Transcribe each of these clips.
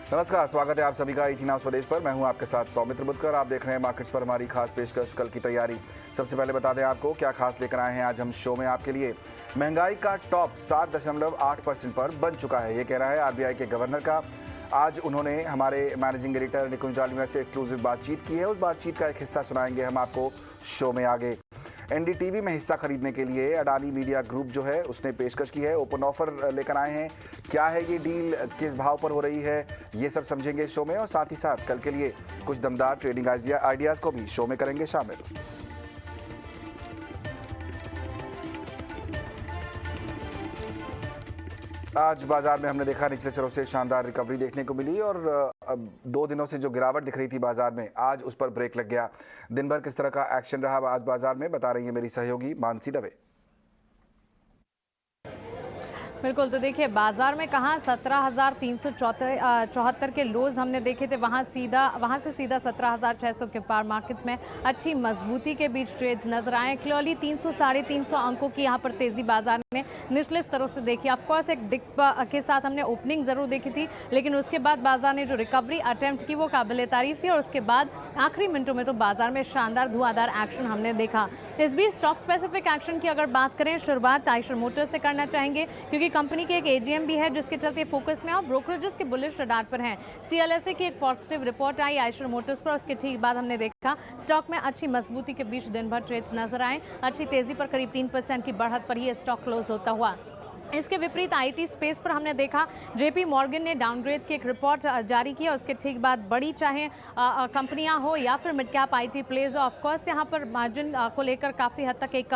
नमस्कार, स्वागत है आप सभी का इतिहास स्वदेश पर। मैं हूं आपके साथ सौमित्र बुद्धकर। आप देख रहे हैं मार्केट्स पर हमारी खास पेशकश, कल की तैयारी। सबसे पहले बता दें आपको क्या खास लेकर आए हैं आज हम शो में आपके लिए। महंगाई का टॉप 7.8% पर बन चुका है, ये कह रहा है आरबीआई के गवर्नर का। आज उन्होंने हमारे मैनेजिंग एडिटर निकुंज जालिया से एक्सक्लूसिव बातचीत की है। उस बातचीत का एक हिस्सा सुनाएंगे हम आपको शो में आगे। एनडीटीवी में हिस्सा खरीदने के लिए अडानी मीडिया ग्रुप जो है उसने पेशकश की है, ओपन ऑफर लेकर आए हैं। क्या है ये डील, किस भाव पर हो रही है, ये सब समझेंगे शो में। और साथ ही साथ कल के लिए कुछ दमदार ट्रेडिंग आइडियाज को भी शो में करेंगे शामिल। आज बाजार में हमने देखा निचले सिरों से शानदार रिकवरी देखने को मिली और अब 2 दिनों से जो गिरावट दिख रही थी बाजार में, आज उस पर ब्रेक लग गया। दिन भर किस तरह का एक्शन रहा आज बाजार में, बता रही है मेरी सहयोगी मानसी दवे। बिल्कुल, तो देखिए बाजार में कहाँ 17,374 के लोज हमने देखे थे, वहाँ से सीधा 17,600 के पार मार्केट्स में अच्छी मजबूती के बीच ट्रेड्स नजर आए। क्लियरली 300 साढ़े 300 अंकों की यहाँ पर तेजी बाजार ने निचले स्तरों से देखी। ऑफकोर्स एक डिप के साथ हमने ओपनिंग जरूर देखी थी, लेकिन उसके बाद बाजार ने जो रिकवरी अटेम्प्ट की वो काबिल तारीफ थी और उसके बाद आखिरी मिनटों में तो बाजार में शानदार धुआंधार एक्शन हमने देखा। इस बीच स्टॉक स्पेसिफिक एक्शन की अगर बात करें, शुरुआत आइशर मोटर्स से करना चाहेंगे क्योंकि कंपनी के एक एजीएम भी है जिसके चलते फोकस में और ब्रोकरेजेस के बुलिश रडार पर हैं। सीएलएसए की एक पॉजिटिव रिपोर्ट आई आइशर मोटर्स पर, उसके ठीक बाद हमने देखा स्टॉक में अच्छी मजबूती के बीच दिन भर ट्रेड्स नजर आए। अच्छी तेजी पर करीब 3% की बढ़त पर ही स्टॉक क्लोज होता हुआ। इसके विपरीत आईटी स्पेस पर हमने देखा जेपी मॉर्गन ने डाउनग्रेड्स की एक रिपोर्ट जारी की और उसके ठीक बाद बड़ी चाहे कंपनियां हो या फिर mid cap IT plays, of course यहाँ पर मार्जिन को लेकर काफ़ी हद तक एक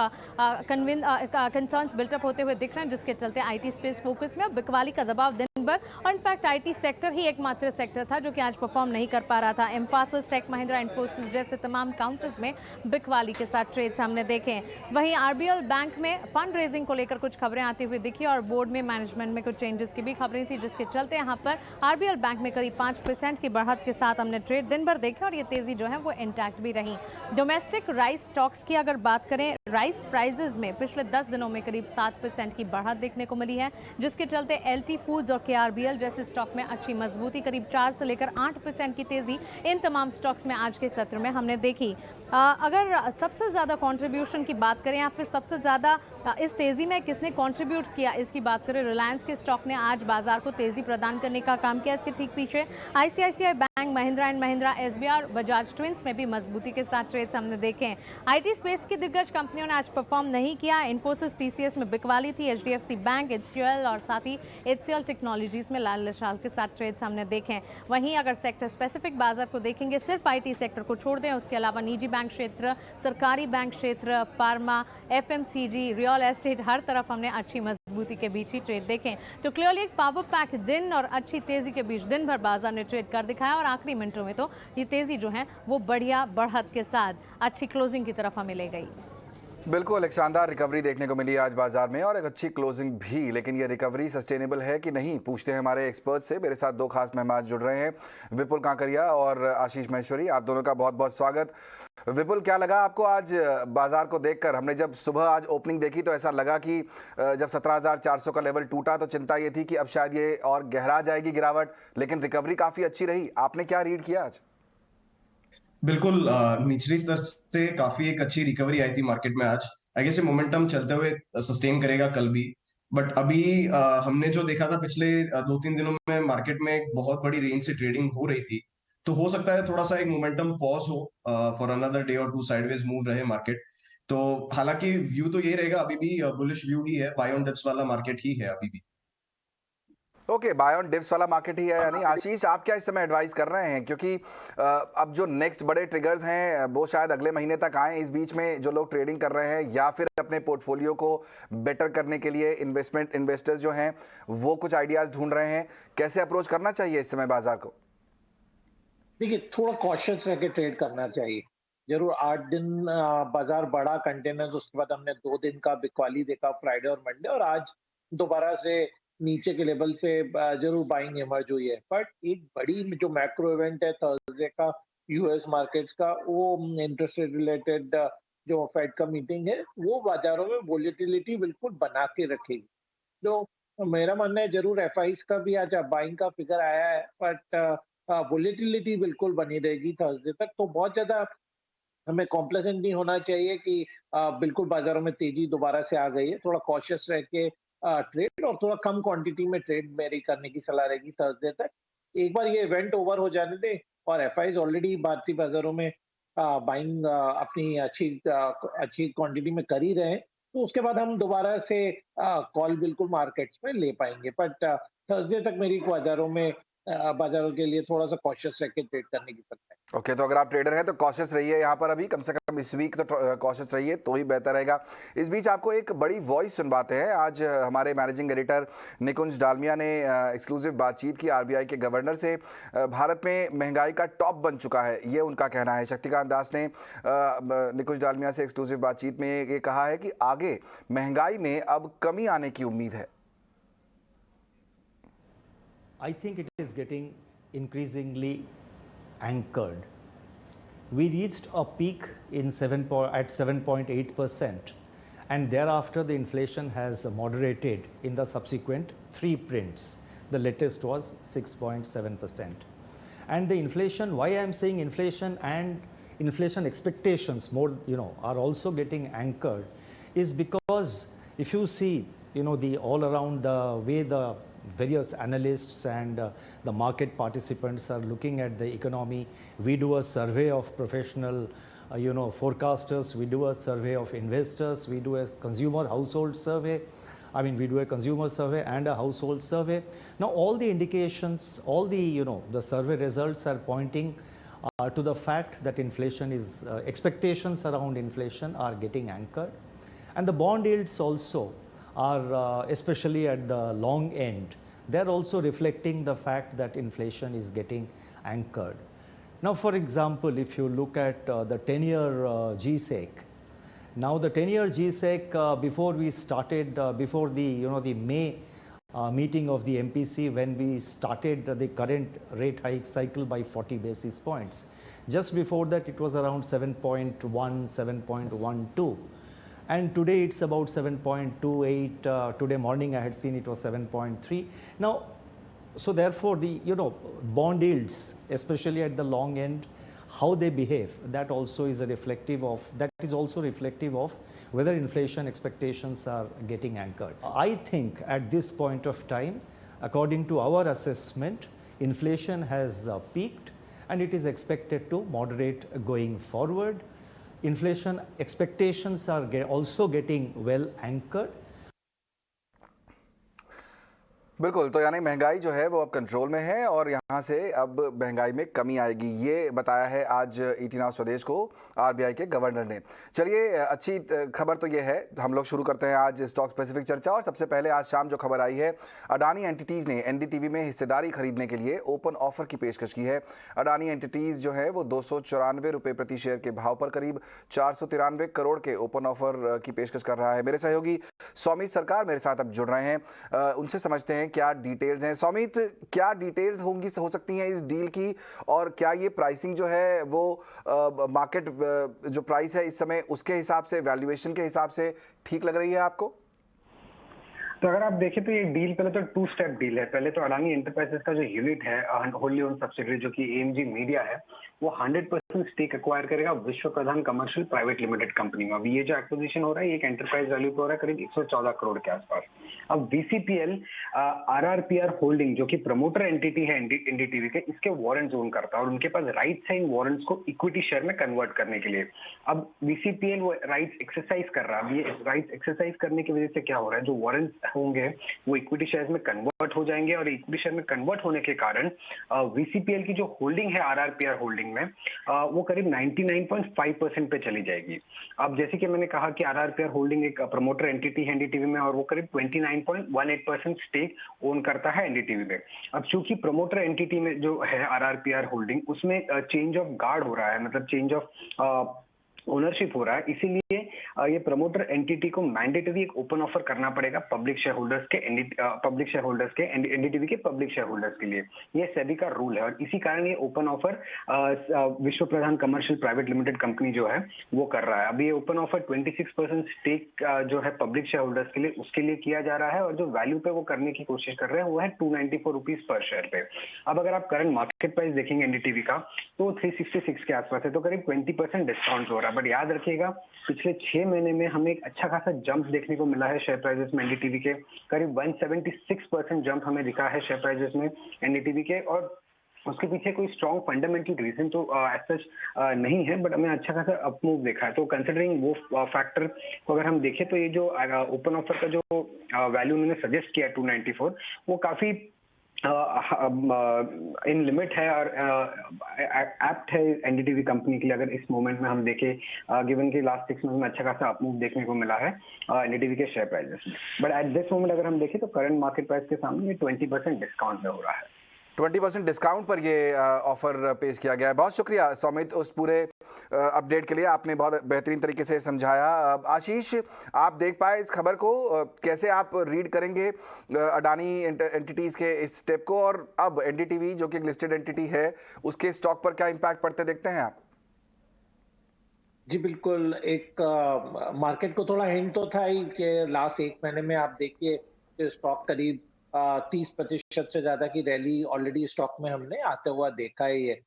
कंसर्न्स बिल्टअप होते हुए दिख रहे हैं, जिसके चलते आईटी स्पेस फोकस में। बिकवाली का दबाव दिन भर और इनफैक्ट आईटी सेक्टर ही एकमात्र सेक्टर था जो कि आज परफॉर्म नहीं कर पा रहा था। एम्फासिस, टेक महिंद्रा, इन्फोसिस जैसे तमाम काउंटर्स में बिकवाली के साथ ट्रेड्स हमने देखे। वहीं आरबीएल बैंक में फंड रेजिंग को लेकर कुछ खबरें आती हुई दिखी और बोर्ड में मैनेजमेंट में कुछ चेंजेस की भी खबरें थी, जिसके चलते यहाँ पर आरबीएल बैंक में करीब 5% की बढ़त के साथ हमने ट्रेड दिन भर देखे और ये तेजी जो है वो इंटैक्ट भी रही। डोमेस्टिक राइस स्टॉक्स की अगर बात करें, राइस प्राइसेस में पिछले 10 दिनों में करीब 7% की बढ़त देखने को मिली है, जिसके चलते एलटी फूड्स और केआरबीएल जैसे स्टॉक में अच्छी मजबूती, करीब 4 से लेकर 8% की तेजी इन तमाम स्टॉक्स में आज के सत्र में हमने देखी। अगर सबसे ज़्यादा कंट्रीब्यूशन की बात करें या फिर सबसे ज़्यादा इस तेज़ी में किसने कंट्रीब्यूट किया, इसकी बात करें, रिलायंस के स्टॉक ने आज बाजार को तेज़ी प्रदान करने का काम किया। इसके ठीक पीछे ICICI bank, Mahindra and Mahindra, SBI, Bajaj twins में भी मजबूती के साथ ट्रेड्स हमने देखे हैं। आईटी स्पेस की दिग्गज कंपनियों ने आज परफॉर्म नहीं किया। इन्फोसिस, टीसीएस में बिकवाली थी, एचडीएफसी बैंक, एचसीएल और साथ ही एचसीएल टेक्नोलॉजीज में लाल निशान के साथ ट्रेड्स हमने देखे हैं। वहीं अगर सेक्टर स्पेसिफिक बाजार को देखेंगे, सिर्फ आईटी सेक्टर को छोड़ दें, उसके अलावा निजी बैंक क्षेत्र, सरकारी बैंक क्षेत्र, फार्मा, एफएमसीजी, रियल एस्टेट, हर तरफ हमने अच्छी मजबूती के बीच ही ट्रेड देखें। तो क्लियरली एक पावर पैक दिन और अच्छी तेजी के बीच दिन भर बाजार ने ट्रेड कर दिखाया और आखिरी मिनटों में तो ये तेजी जो है वो बढ़िया बढ़त के साथ अच्छी क्लोजिंग की तरफ हमें ले गई। बिल्कुल, एक शानदार रिकवरी देखने को मिली आज बाजार में और एक अच्छी क्लोजिंग भी। लेकिन ये रिकवरी सस्टेनेबल है कि नहीं, पूछते हैं हमारे एक्सपर्ट से। मेरे साथ 2 खास मेहमान जुड़ रहे हैं, विपुल कांकरिया और आशीष महेश्वरी। आप दोनों का बहुत बहुत स्वागत। विपुल, क्या लगा आपको आज बाजार को देखकर? हमने जब सुबह आज ओपनिंग देखी तो ऐसा लगा कि जब 17,400 का लेवल टूटा तो चिंता ये थी कि अब शायद ये और गहरा जाएगी गिरावट, लेकिन रिकवरी काफी अच्छी रही। आपने क्या रीड किया आज? बिल्कुल, निचली स्तर से काफी एक अच्छी रिकवरी आई थी मार्केट में आज। आई गेस ये मोमेंटम चलते हुए सस्टेन करेगा कल भी। बट अभी हमने जो देखा था पिछले 2-3 दिनों में मार्केट में एक बहुत बड़ी रेंज से ट्रेडिंग हो रही थी, तो हो सकता है थोड़ा सा एक मोमेंटम पॉज हो फॉर अनदर डे और 2 साइडवेज मूव रहे मार्केट। तो हालांकि व्यू तो ये रहेगा, अभी भी बुलिश व्यू ही है, बाय ऑन डिप्स वाला मार्केट ही है अभी भी। ओके, बाय ऑन डिप्स वाला मार्केट ही है यानी। आशीष, आप क्या इस समय एडवाइस कर रहे हैं? क्योंकि अब जो नेक्स्ट बड़े ट्रिगर्स हैं वो शायद अगले महीने तक आए। इस बीच में जो लोग ट्रेडिंग कर रहे हैं या फिर अपने पोर्टफोलियो को बेटर करने के लिए इन्वेस्टर्स जो हैं वो कुछ आइडियाज ढूंढ रहे हैं, कैसे अप्रोच करना चाहिए इस समय बाजार को? देखिए, थोड़ा कॉशियस रह के ट्रेड करना चाहिए। जरूर 8 दिन बाजार बढ़ा कंटेनर्स, उसके बाद हमने 2 दिन का बिकवाली देखा, फ्राइडे और मंडे, और आज दोबारा से नीचे के लेवल से जरूर बाइंग इमर्ज हुई है। बट एक बड़ी जो मैक्रो इवेंट है थर्सडे का यूएस मार्केट्स का, वो इंटरेस्ट रेट रिलेटेड जो फेड का मीटिंग है, वो बाजारों में वोलेटिलिटी बिल्कुल बना के रखेगी। तो मेरा मानना है जरूर एफआईज का भी आज बाइंग का फिगर आया है, बट वोलेटिलिटी बिल्कुल बनी रहेगी थर्सडे तक, तो बहुत ज्यादा हमें कॉम्प्लेसेंट नहीं होना चाहिए कि बिल्कुल बाजारों में तेजी दोबारा से आ गई है। थोड़ा कॉशियस रह के ट्रेड और थोड़ा कम क्वांटिटी में ट्रेड मेरी करने की सलाह रहेगी थर्सडे तक। एक बार ये इवेंट ओवर हो जाने दें और एफआईज ऑलरेडी भारतीय बाजारों में बाइंग अपनी अच्छी क्वांटिटी में कर ही रहे हैं, तो उसके बाद हम दोबारा से कॉल बिल्कुल मार्केट्स में ले पाएंगे। बट थर्सडे तक मेरी बाजारों के लिए थोड़ा सा कॉशियस रह के ट्रेड करने की सलाह है। ओके, तो अगर आप ट्रेडर हैं तो कॉशियस रहिए यहाँ पर, अभी कम से कम इस वीक तो कॉशियस रहिए तो ही बेहतर रहेगा। इस बीच आपको एक बड़ी वॉइस सुनवाते हैं। आज हमारे मैनेजिंग एडिटर निकुंज डालमिया ने एक्सक्लूसिव बातचीत की आरबीआई के गवर्नर से। भारत में महंगाई का टॉप बन चुका है, ये उनका कहना है। शक्तिकांत दास ने निकुंज डालमिया से एक्सक्लूसिव बातचीत में ये कहा है कि आगे महंगाई में अब कमी आने की उम्मीद है। I think it is getting increasingly anchored. We reached a peak at 7.8%, and thereafter the inflation has moderated in the subsequent 3 prints. The latest was 6.7%. And the inflation, why I am saying inflation and inflation expectations are also getting anchored, is because if you see, the all around the way the various analysts and the market participants are looking at the economy. We do a survey of professional, forecasters. We do a survey of investors. We do a consumer household survey. We do a consumer survey and a household survey. Now, all the indications, all the, the survey results are pointing to the fact that inflation is, expectations around inflation are getting anchored. And the bond yields also are, especially at the long end, they're also reflecting the fact that inflation is getting anchored. Now, for example, if you look at the 10-year GSEC, now the 10-year GSEC, before we started, before the, the May meeting of the MPC, when we started the current rate hike cycle by 40 basis points, just before that it was around 7.1, 7.12. And today it's about 7.28. Today morning I had seen it was 7.3. Now, so therefore the bond yields, especially at the long end, how they behave, that also is reflective of whether inflation expectations are getting anchored. I think at this point of time, according to our assessment, inflation has peaked and it is expected to moderate going forward. Inflation expectations are also getting well anchored. बिल्कुल, तो यानी महंगाई जो है वो अब control में है और यहाँ से अब महंगाई में कमी आएगी, ये बताया है आज ईटी नाउ स्वदेश को आरबीआई के गवर्नर ने। चलिए, अच्छी खबर तो ये है, हम लोग शुरू करते हैं आज स्टॉक स्पेसिफिक चर्चा। और सबसे पहले आज शाम जो खबर आई है, अडानी एंटिटीज़ ने एनडीटीवी में हिस्सेदारी खरीदने के लिए ओपन ऑफर की पेशकश की है। अडानी एंटिटीज़ जो है वो 294 रुपये प्रति शेयर के भाव पर करीब 493 करोड़ के ओपन ऑफर की पेशकश कर रहा है। मेरे सहयोगी सौमित सरकार मेरे साथ अब जुड़ रहे हैं, उनसे समझते हैं क्या डिटेल्स हैं। सौमित, क्या डिटेल्स हो सकती हैं इस डील की, और क्या ये प्राइसिंग जो है वो मार्केट जो प्राइस है इस समय उसके हिसाब से, वैल्यूएशन के हिसाब से ठीक लग रही है आपको? तो अगर आप देखें तो ये डील पहले तो 2 स्टेप डील है। पहले तो अडानी एंटरप्राइजेस का जो यूनिट है, होली ओन सब्सिडरी जो कि एएमजी मीडिया है, वो 100% स्टेक एक्वायर करेगा विश्व प्रधान कमर्शियल प्राइवेट लिमिटेड कंपनी में। अभी ये जो एक्विजिशन हो रहा है, एक एंटरप्राइज वैल्यू पे हो रहा है करीब 114 करोड़ के आसपास। अब वीसीपीएल आरआरपीआर होल्डिंग जो कि प्रमोटर एंटिटी है एनडीटीवी के, इसके वारंट्स ओन करता है और उनके पास राइट्स है इन वारंट्स को इक्विटी शेयर में कन्वर्ट करने के लिए। अब वीसीपीएल वो राइट्स एक्सरसाइज कर रहा है। अब ये राइट्स एक्सरसाइज करने की वजह से क्या हो रहा है, जो वारंट्स होंगे वो इक्विटी शेयर्स में कन्वर्ट हो जाएंगे और इक्विटी शेयर में कन्वर्ट होने के कारण वीसीपीएल की जो होल्डिंग है आरआरपीआर होल्डिंग में, वो करीब 99.5% पे चली जाएगी। अब जैसे कि मैंने कहा कि आरआरपीआर होल्डिंग एक प्रमोटर एंटिटी है एनडीटीवी में और वो करीब 29.18% स्टेक ओन करता है एनडीटीवी में। अब चूंकि प्रमोटर एंटिटी में जो है आरआरपीआर होल्डिंग, उसमें चेंज ऑफ गार्ड हो रहा है, मतलब चेंज ऑफ ओनरशिप हो रहा है, इसीलिए ये प्रमोटर एंटिटी को मैंडेटरी एक ओपन ऑफर करना पड़ेगा पब्लिक शेयर होल्डर्स के एनडीटीवी के पब्लिक शेयर होल्डर्स के लिए। ये सेबी का रूल है और इसी कारण ये ओपन ऑफर विश्व प्रधान कमर्शियल प्राइवेट लिमिटेड कंपनी जो है वो कर रहा है। अभी ये ओपन ऑफर 26% स्टेक जो है पब्लिक शेयर होल्डर्स के लिए उसके लिए किया जा रहा है और जो वैल्यू पे वो करने की कोशिश कर रहे हैं वो है 294 रुपीज पर शेयर पे। अब अगर आप करंट मार्केट प्राइस देखेंगे एनडीटीवी का तो 366 के आसपास है, तो करीब 20% डिस्काउंट हो रहा है। बट याद रखिएगा पिछले 6 महीने में हमें एक अच्छा खासा जंप देखने को मिला है शेयर प्राइसेस में एनडीटीवी के। करीब 176% जंप हमें दिखा है शेयर प्राइसेस में एनडीटीवी के और उसके पीछे कोई स्ट्रॉन्ग फंडामेंटल रीजन तो एज सच नहीं है, बट हमें अच्छा खासा अपमूव देखा है। तो कंसिडरिंग वो फैक्टर को अगर हम देखें तो ये जो ओपन ऑफर का जो वैल्यू उन्होंने सजेस्ट किया 294 वो काफी इन लिमिट है और एप्ट है एनडीटीवी कंपनी के लिए। अगर इस मोमेंट में हम देखें गिवन कि लास्ट 6 मंथ में अच्छा खासा अपमूव देखने को मिला है एनडीटीवी के शेयर प्राइसेस में, बट एट दिस मोमेंट अगर हम देखें तो करंट मार्केट प्राइस के सामने ये 20% डिस्काउंट में हो रहा है। 20% डिस्काउंट पर ये ऑफर पेश किया गया है। बहुत शुक्रिया सौमित उस पूरे अपडेट के लिए, आपने बहुत बेहतरीन तरीके से समझाया। आशीष, आप देख पाए इस खबर को, कैसे आप रीड करेंगे अडानी एंटिटीज के इस स्टेप को, और अब एनडीटीवी जो कि एक लिस्टेड एंटिटी है उसके स्टॉक पर क्या इंपैक्ट पड़ते देखते हैं आप? जी बिल्कुल, एक मार्केट को थोड़ा हिंट तो था ही कि लास्ट 1 महीने में आप देखिए स्टॉक करीब 30% से ज्यादा की रैली ऑलरेडी स्टॉक में हमने आते हुआ देखा है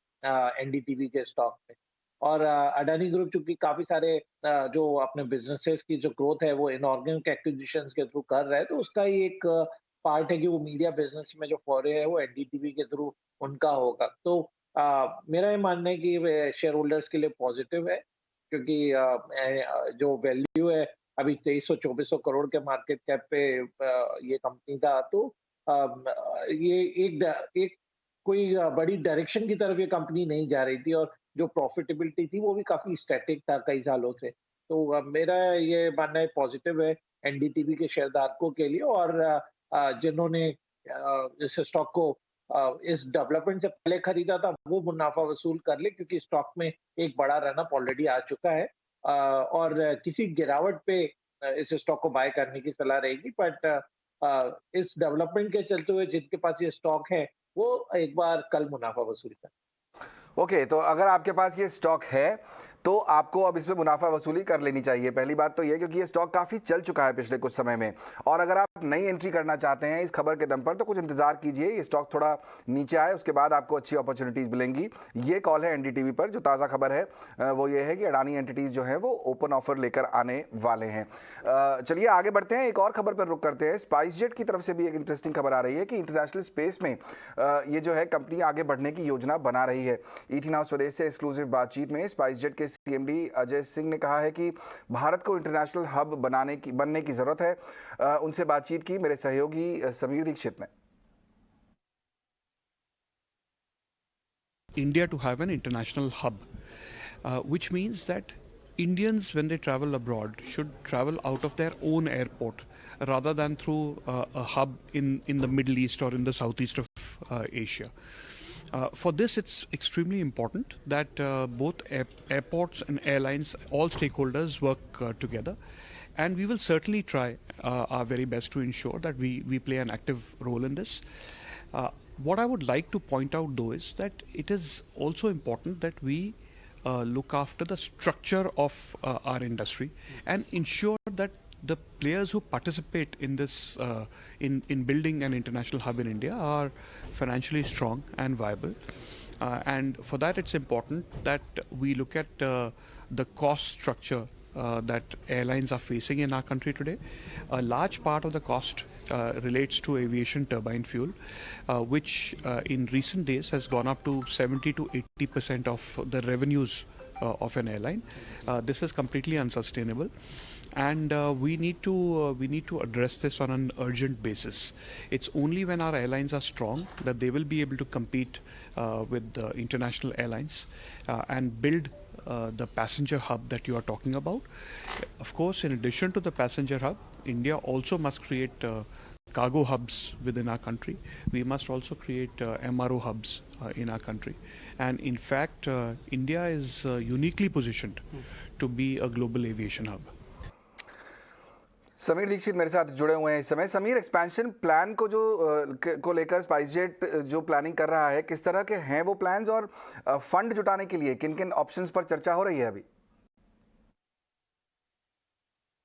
एनडीटीवी के स्टॉक में। और अडानी ग्रुप चूंकि काफी सारे जो अपने बिजनेसेस की जो ग्रोथ है वो इनऑर्गेनिक एक्विजिशंस के थ्रू कर रहा है, तो उसका ही एक पार्ट है कि वो मीडिया बिजनेस में जो फॉरे है वो एनडीटीवी के थ्रू उनका होगा। तो मेरा ये मानना है कि शेयर होल्डर्स के लिए पॉजिटिव है, क्योंकि जो वैल्यू है अभी 2300-2400 करोड़ के मार्केट कैप पे ये कंपनी था, तो ये एक कोई बड़ी डायरेक्शन की तरफ ये कंपनी नहीं जा रही थी और जो प्रॉफिटेबिलिटी थी वो भी काफी स्टैटिक था कई सालों से। तो मेरा ये मानना है पॉजिटिव है एनडीटीवी के शेयरधारकों के लिए, और जिन्होंने इस स्टॉक को इस डेवलपमेंट से पहले खरीदा था वो मुनाफा वसूल कर ले, क्योंकि स्टॉक में एक बड़ा रनअप ऑलरेडी आ चुका है और किसी गिरावट पे इस स्टॉक को बाय करने की सलाह रहेगी। बट इस डेवलपमेंट के चलते हुए जिनके पास ये स्टॉक है वो एक बार कल मुनाफा वसूल कर। ओके, तो अगर आपके पास ये स्टॉक है तो आपको अब इसमें मुनाफा वसूली कर लेनी चाहिए। पहली बात तो ये, क्योंकि ये स्टॉक काफ़ी चल चुका है पिछले कुछ समय में, और अगर आप नई एंट्री करना चाहते हैं इस खबर के दम पर तो कुछ इंतजार कीजिए, ये स्टॉक थोड़ा नीचे आए उसके बाद आपको अच्छी अपॉर्चुनिटीज़ मिलेंगी। ये कॉल है एनडीटीवी पर। जो ताज़ा खबर है वो ये है कि अडानी एंटिटीज़ जो हैं वो ओपन ऑफर लेकर आने वाले हैं। चलिए आगे बढ़ते हैं, एक और खबर पर रुख करते हैं। स्पाइसजेट की तरफ से भी एक इंटरेस्टिंग खबर आ रही है कि इंटरनेशनल स्पेस में ये जो है कंपनी आगे बढ़ने की योजना बना रही है। ईटी नाउ स्वदेश से एक्सक्लूसिव बातचीत में स्पाइसजेट के सीएमडी अजय सिंह ने कहा है कि भारत को इंटरनेशनल हब बनने की जरूरत है। उनसे बातचीत की मेरे सहयोगी समीर दीक्षित ने। India to have an international hub, which means that Indians, when they travel abroad, should travel out of their own airport rather than through a hub in the Middle East or in the southeast of Asia. For this, it's extremely important that both airports and airlines, all stakeholders work together. And we will certainly try our very best to ensure that we play an active role in this. What I would like to point out though is that it is also important that we look after the structure of our industry and ensure that the players who participate in this in building an international hub in India are financially strong and viable. And for that it's important that we look at the cost structure that airlines are facing in our country today. A large part of the cost relates to aviation turbine fuel, which in recent days has gone up to 70 to 80% of the revenues of an airline. This is completely unsustainable, and we need to address this on an urgent basis. It's only when our airlines are strong that they will be able to compete with the international airlines and build the passenger hub that you are talking about. Of course, in addition to the passenger hub, India also must create cargo hubs within our country. We must also create MRO hubs in our country. And in fact, India is uniquely positioned to be a global aviation hub. Sameer Dixit मेरे साथ जुड़े हुए हैं इस समय। Sameer, expansion plan को लेकर SpiceJet जो प्लानिंग कर रहा है, किस तरह के हैं वो प्लान्स, और फंड जुटाने के लिए किन किन ऑप्शंस पर चर्चा हो रही है अभी?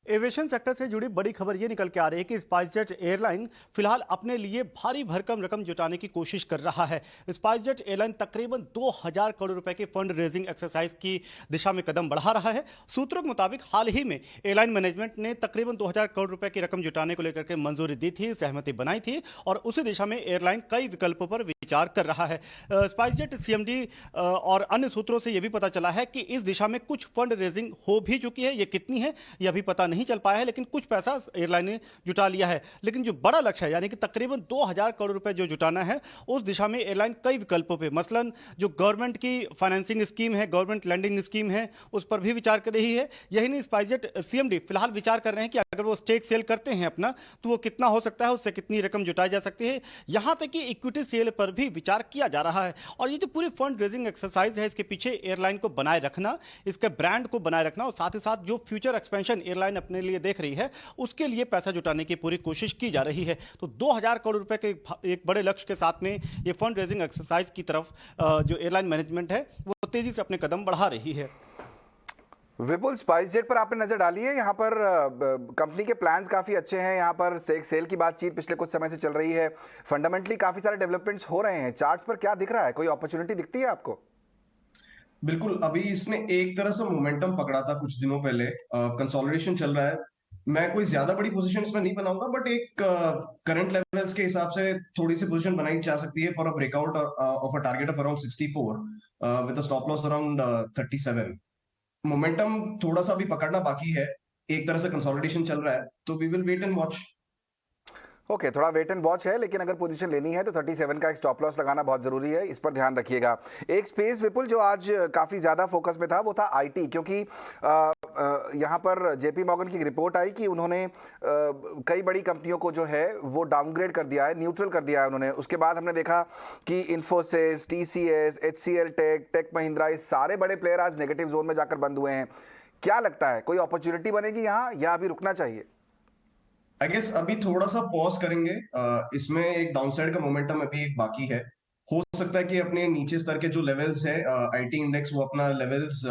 एविएशन सेक्टर से जुड़ी बड़ी खबर ये निकल के आ रही है कि स्पाइसजेट एयरलाइन फिलहाल अपने लिए भारी भरकम रकम जुटाने की कोशिश कर रहा है। स्पाइसजेट एयरलाइन तकरीबन 2000 करोड़ रुपए के फंड रेजिंग एक्सरसाइज की दिशा में कदम बढ़ा रहा है। सूत्रों के मुताबिक हाल ही में एयरलाइन मैनेजमेंट ने तकरीबन 2000 करोड़ रुपए की रकम जुटाने को लेकर के मंजूरी दी थी, सहमति बनाई थी, और उसी दिशा में एयरलाइन कई विकल्पों पर विचार कर रहा है। स्पाइसजेट सीएमडी और अन्य सूत्रों से यह भी पता चला है कि इस दिशा में कुछ फंड रेजिंग हो भी चुकी है। ये कितनी है यह अभी पता नहीं चल पाया है, लेकिन कुछ पैसा एयरलाइन ने जुटा लिया है। लेकिन जो बड़ा लक्ष्य है, यानी कि तकरीबन 2000 करोड़ रुपए जो जुटाना है, उस दिशा में एयरलाइन कई विकल्पों पे, मसलन जो गवर्नमेंट की फाइनेंसिंग स्कीम है, गवर्नमेंट लैंडिंग स्कीम है, उस पर भी विचार कर रही है। यही नहीं, स्पाइसजेट सीएमडी फिलहाल विचार कर रहे हैं कि अगर वो स्टेक सेल करते हैं अपना, तो वो कितना हो सकता है, उससे कितनी रकम जुटाई जा सकती है। यहां तक कि इक्विटी सेल पर भी विचार किया जा रहा है। और ये जो पूरी फंड रेजिंग एक्सरसाइज है, इसके पीछे एयरलाइन को बनाए रखना, इसके ब्रांड को बनाए रखना, और साथ ही साथ जो फ्यूचर एक्सपेंशन एयरलाइन अपने लिए देख रही है, उसके लिए पैसा जुटाने की पूरी कोशिश की जा रही है। तो 2000 करोड़ रुपए के एक बड़े लक्ष्य के साथ में ये फंड रेजिंग एक्सरसाइज की तरफ जो एयरलाइन मैनेजमेंट है, वो तेजी से अपने कदम बढ़ा रही है। विपुल, स्पाइसजेट पर आपने नजर डाली है? यहाँ पर कंपनी के प्लान्स काफी अच्छे हैं। यहाँ पर स्टेक सेल की बातचीत पिछले कुछ समय से चल रही है। फंडामेंटली काफी सारे डेवलपमेंट्स हो रहे हैं। चार्ट्स पर क्या दिख रहा है? कोई अपॉर्चुनिटी दिखती है आपको? बिल्कुल, अभी इसने एक तरह से मोमेंटम पकड़ा था कुछ दिनों पहले। कंसोलिडेशन चल रहा है। मैं कोई ज्यादा बड़ी पोजीशन इसमें नहीं बनाऊंगा, बट एक करंट लेवल्स के हिसाब से थोड़ी सी पोजीशन बनाई जा सकती है for a breakout of a target of around 64 with a stop loss around 37। Momentum थोड़ा सा भी पकड़ना बाकी है। एक तरह से कंसोलिडेशन चल रहा है, तो we will wait and watch. Okay, थोड़ा वेट एंड वॉच है, लेकिन अगर पोजीशन लेनी है तो 37 का एक स्टॉप लॉस लगाना बहुत जरूरी है। इस पर ध्यान रखिएगा। एक स्पेस, विपुल, जो आज काफी ज्यादा फोकस में था, वो था आईटी, क्योंकि यहाँ पर जेपी मॉर्गन की रिपोर्ट आई कि उन्होंने कई बड़ी कंपनियों को जो है वो डाउनग्रेड कर दिया है, न्यूट्रल कर दिया है उन्होंने। उसके बाद हमने देखा कि Infosys, TCS, HCL Tech Mahindra, ये सारे बड़े प्लेयर आज नेगेटिव जोन में जाकर बंद हुए हैं। क्या लगता है, कोई अपॉर्चुनिटी बनेगी यहाँ, या अभी रुकना चाहिए? आई गेस अभी थोड़ा सा पॉज करेंगे। इसमें एक डाउनसाइड का मोमेंटम अभी बाकी है। हो सकता है कि अपने नीचे स्तर के जो लेवल्स है आईटी इंडेक्स, वो अपना लेवल्स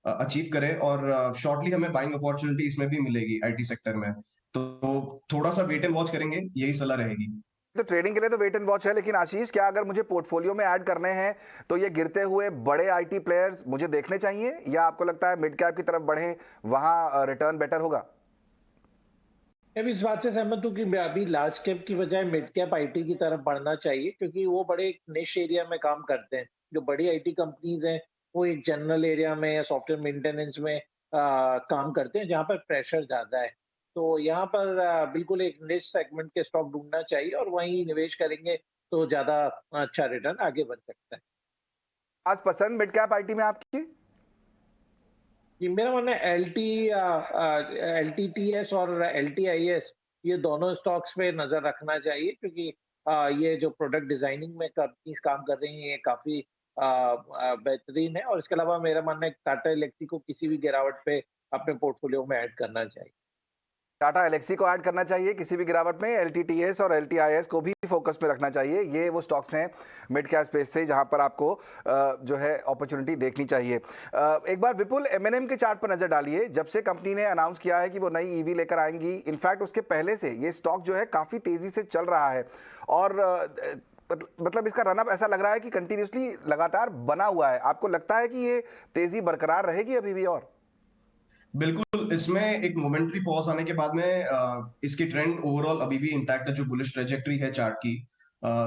अचीव करे, और शॉर्टली हमें बाइंग अपॉर्चुनिटी इसमें भी मिलेगी आईटी सेक्टर में। तो थोड़ा सा वेट एंड वॉच करेंगे, यही सलाह रहेगी। तो ट्रेडिंग के लिए तो वेट एंड वॉच है, लेकिन आशीष, क्या अगर मुझे पोर्टफोलियो में ऐड करने हैं तो ये गिरते हुए बड़े आईटी प्लेयर्स मुझे देखने चाहिए, या आपको लगता है मिड कैप की तरफ बढ़े, वहां रिटर्न बेटर होगा? मैं भी इस बात से सहमत हूँ कि अभी लार्ज कैप की बजाय मिड कैप आईटी की तरफ बढ़ना चाहिए, क्योंकि वो बड़े निश एरिया में काम करते हैं। जो बड़ी आईटी कंपनीज हैं, वो एक जनरल एरिया में या सॉफ्टवेयर मेंटेनेंस में काम करते हैं, जहाँ पर प्रेशर ज्यादा है। तो यहाँ पर बिल्कुल एक निश सेगमेंट के स्टॉक ढूंढना चाहिए, और वहीं निवेश करेंगे तो ज्यादा अच्छा रिटर्न आगे बढ़ सकता है। आज पसंद मिड कैप आईटी में आपकी? जी, मेरा मानना है LTTS और LTIS, ये दोनों स्टॉक्स पे नजर रखना चाहिए, क्योंकि ये जो प्रोडक्ट डिजाइनिंग में कंपनीज काम कर रही हैं, ये काफी बेहतरीन है। और इसके अलावा मेरा मानना है टाटा एलेक्सी को किसी भी गिरावट पे अपने पोर्टफोलियो में ऐड करना चाहिए। टाटा एलेक्सी को ऐड करना चाहिए किसी भी गिरावट में। एलटीटीएस और एलटीआईएस को भी फोकस में रखना चाहिए। ये वो स्टॉक्स हैं मिड कैप स्पेस से जहां पर आपको जो है अपॉर्चुनिटी देखनी चाहिए। एक बार विपुल, एमएनएम के चार्ट पर नजर डालिए। जब से कंपनी ने अनाउंस किया है कि वो नई ईवी लेकर आएंगी, इनफैक्ट उसके पहले से ये स्टॉक जो है काफी तेजी से चल रहा है, और मतलब इसका रनअप ऐसा लग रहा है कि कंटिन्यूसली लगातार बना हुआ है। आपको लगता है कि ये तेजी बरकरार रहेगी अभी भी? और बिल्कुल, इसमें एक मोमेंटरी पॉज आने के बाद में इसकी ट्रेंड ओवरऑल अभी भी इंटैक्ट है। जो बुलिश ट्रेजेक्टरी है चार्ट की,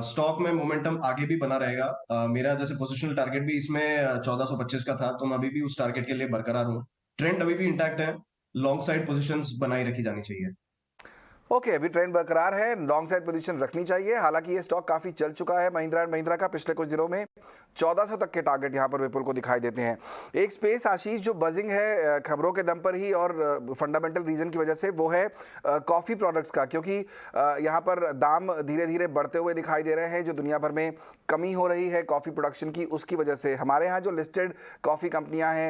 स्टॉक में मोमेंटम आगे भी बना रहेगा। मेरा जैसे पोजिशनल टारगेट भी इसमें 1425 का था, तो मैं अभी भी उस टारगेट के लिए बरकरार हूँ। ट्रेंड अभी भी इंटैक्ट है। लॉन्ग साइड पोजिशंस बनाई रखी जानी चाहिए। ओके, अभी ट्रेंड बरकरार है, लॉन्ग साइड पोजीशन रखनी चाहिए। हालांकि ये स्टॉक काफी चल चुका है महिंद्रा एंड महिंद्रा का। पिछले कुछ दिनों में 1400 तक के टारगेट यहां पर विपुल को दिखाई देते हैं। एक स्पेस आशीष जो बजिंग है खबरों के दम पर ही और फंडामेंटल रीजन की वजह से, वो है कॉफी प्रोडक्ट्स का, क्योंकि यहां पर दाम धीरे धीरे बढ़ते हुए दिखाई दे रहे हैं। जो दुनिया भर में कमी हो रही है कॉफी प्रोडक्शन की, उसकी वजह से हमारे यहाँ जो लिस्टेड कॉफी कंपनियां हैं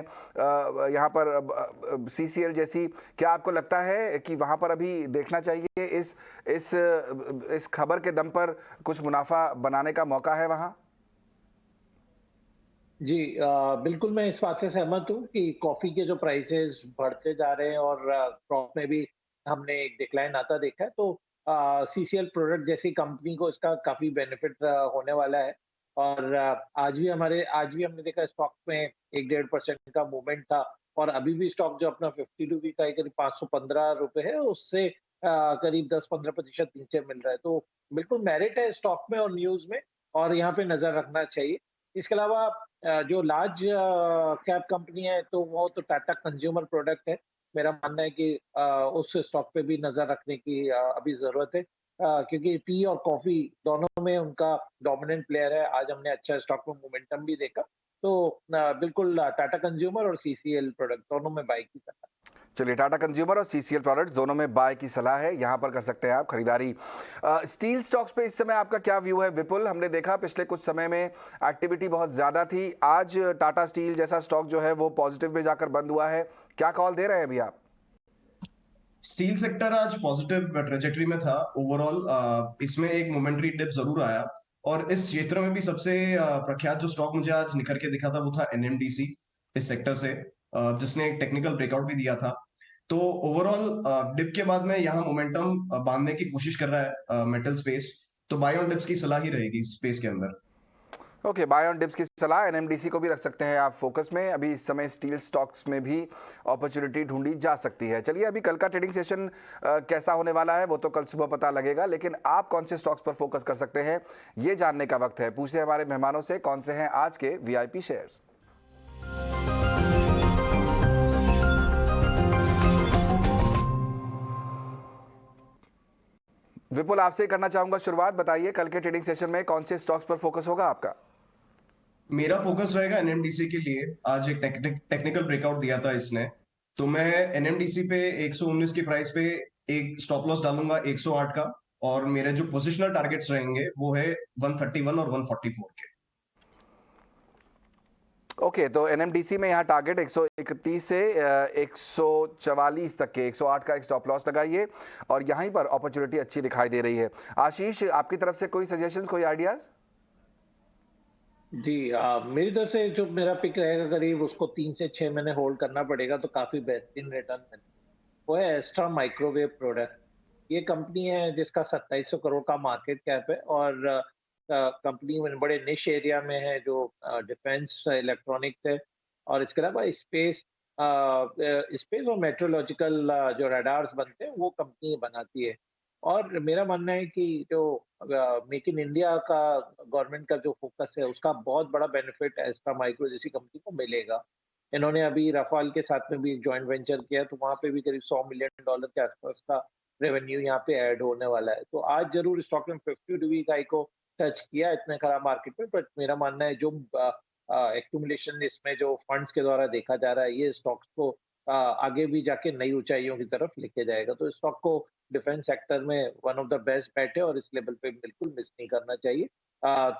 यहाँ पर CCL जैसी, क्या आपको लगता है कि वहां पर अभी देखना चाहिए इस खबर के दम पर कुछ मुनाफा बनाने का मौका है वहां? जी, बिल्कुल मैं इस बात से सहमत हूँ कि कॉफी के जो प्राइसेस बढ़ते जा रहे हैं और क्रॉप में भी हमने एक डिक्लाइन आता देखा है, तो CCL प्रोडक्ट जैसी कंपनी को इसका काफी बेनिफिट होने वाला है। और आज भी हमने देखा स्टॉक में 1-1.5% का मूवमेंट था, और अभी भी स्टॉक जो अपना 52 वीक का करीब 515 रुपए है, उससे करीब 10-15% नीचे मिल रहा है। तो बिल्कुल मेरिट है स्टॉक में और न्यूज में, और यहाँ पे नजर रखना चाहिए। इसके अलावा जो लार्ज कैप कंपनी है, तो वो तो टाटा कंज्यूमर प्रोडक्ट है। मेरा मानना है कि उस स्टॉक पे भी नजर रखने की अभी जरूरत है, क्योंकि टी और कॉफी दोनों में उनका डोमिनेंट प्लेयर है। आज हमने अच्छा स्टॉक में मोमेंटम भी देखा, तो बिल्कुल टाटा कंज्यूमर और CCL प्रोडक्ट दोनों में बाई की सलाह। चलिए, टाटा कंज्यूमर और CCL प्रोडक्ट्स दोनों में बाय की सलाह है, यहां पर कर सकते हैं आप खरीदारी। स्टील स्टॉक्स पे इस समय आपका क्या व्यू है विपुल? हमने देखा पिछले कुछ समय में एक्टिविटी बहुत ज्यादा थी। आज टाटा स्टील जैसा स्टॉक जो है वो पॉजिटिव में जाकर बंद हुआ है, क्या कॉल दे रहे हैं अभी आप? स्टील सेक्टर आज पॉजिटिव ट्रेजेक्टरी में था ओवरऑल। इसमें एक मोमेंटरी डिप जरूर आया, और इस क्षेत्र में भी सबसे प्रख्यात जो स्टॉक मुझे आज निखर के दिखा था वो था NMDC इस सेक्टर से, जिसने एक टेक्निकल ब्रेकआउट भी दिया था। तो ओवरऑल डिप के बाद में यहाँ मोमेंटम बांधने की कोशिश कर रहा है मेटल स्पेस, तो बाय ऑन डिप्स की सलाह ही रहेगी इस स्पेस के अंदर। ओके, बाय ऑन डिप्स की सलाह। NMDC को भी रख सकते हैं आप फोकस में। अभी इस समय स्टील स्टॉक्स में भी अपॉर्चुनिटी ढूंढी जा सकती है। चलिए, अभी कल का ट्रेडिंग सेशन कैसा होने वाला है वो तो कल सुबह पता लगेगा, लेकिन आप कौन से स्टॉक्स पर फोकस कर सकते हैं ये जानने का वक्त है। पूछते हैं हमारे मेहमानों से कौन से हैं आज के VIP शेयर्स। विपुल, आपसे करना चाहूंगा शुरुआत। बताइए कल के ट्रेडिंग सेशन में कौन से स्टॉक्स पर फोकस होगा आपका? मेरा फोकस रहेगा NMDC के लिए। आज एक टेक्निकल ब्रेकआउट दिया था इसने, तो मैं NMDC पे 119 की प्राइस पे एक स्टॉप लॉस डालूंगा 108 का, और मेरे जो पोजिशनल टारगेट्स रहेंगे वो है 131 और 144 के। ओके, तो NMDC में यहाँ टारगेट 131 से 144 तक के, 108 का एक स्टॉप लॉस लगाइए, और यहीं पर अपॉर्चुनिटी अच्छी दिखाई दे रही है। आशीष, आपकी तरफ से कोई सजेशंस, कोई आइडियाज? जी, मेरी तरफ से जो मेरा पिक रहेगा, करीब उसको 3 से 6 महीने होल्ड करना पड़ेगा, तो काफी बेहतरीन रिटर्न है। वो है एस्ट्रा माइक्रोवेव प्रोडक्ट। ये कंपनी है जिसका 2700 करोड़ का मार्केट कैप है, और कंपनी में बड़े निश एरिया में है, जो डिफेंस इलेक्ट्रॉनिक्स है, और इसके अलावा स्पेस और मेट्रोलॉजिकल जो रडार्स बनते हैं वो कंपनी बनाती है। और मेरा मानना है कि जो मेक इन इंडिया का गवर्नमेंट का जो फोकस है, उसका बहुत बड़ा बेनिफिट एस्ट्रा माइक्रो जैसी कंपनी को मिलेगा। इन्होंने अभी रफाल के साथ में भी एक जॉइंट वेंचर किया, तो वहाँ पे भी करीब $100 मिलियन के आसपास का रेवेन्यू यहाँ पे ऐड होने वाला है। तो आज जरूर स्टॉक में 52 वीक हाई को टच किया इतने खराब मार्केट में, बट मेरा मानना है जो एक्यूमुलेशन इसमें जो फंड्स के द्वारा देखा जा रहा है, ये स्टॉक्स को आगे भी जाके नई ऊंचाइयों की तरफ लेके जाएगा। तो स्टॉक को डिफेंस सेक्टर में one of the best bat है, और इस लेवल पे बिल्कुल मिस नहीं करना चाहिए।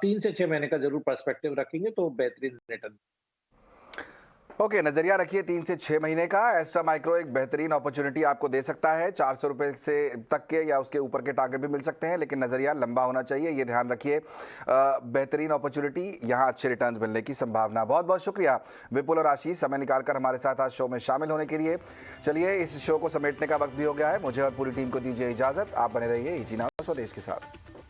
3 से 6 महीने का जरूर पर्सपेक्टिव रखेंगे तो बेहतरीन रिटर्न। ओके, नजरिया रखिए 3 से 6 महीने का। एस्ट्रा माइक्रो एक बेहतरीन अपॉर्चुनिटी आपको दे सकता है। 400 रुपए से तक के या उसके ऊपर के टारगेट भी मिल सकते हैं, लेकिन नजरिया लंबा होना चाहिए, ये ध्यान रखिए। बेहतरीन अपॉर्चुनिटी, यहाँ अच्छे रिटर्न्स मिलने की संभावना। बहुत बहुत शुक्रिया विपुल और आशीष, समय निकालकर हमारे साथ आज शो में शामिल होने के लिए। चलिए, इस शो को समेटने का वक्त भी हो गया है। मुझे और पूरी टीम को दीजिए इजाजत। आप बने रहिए ET Now स्वदेश के साथ।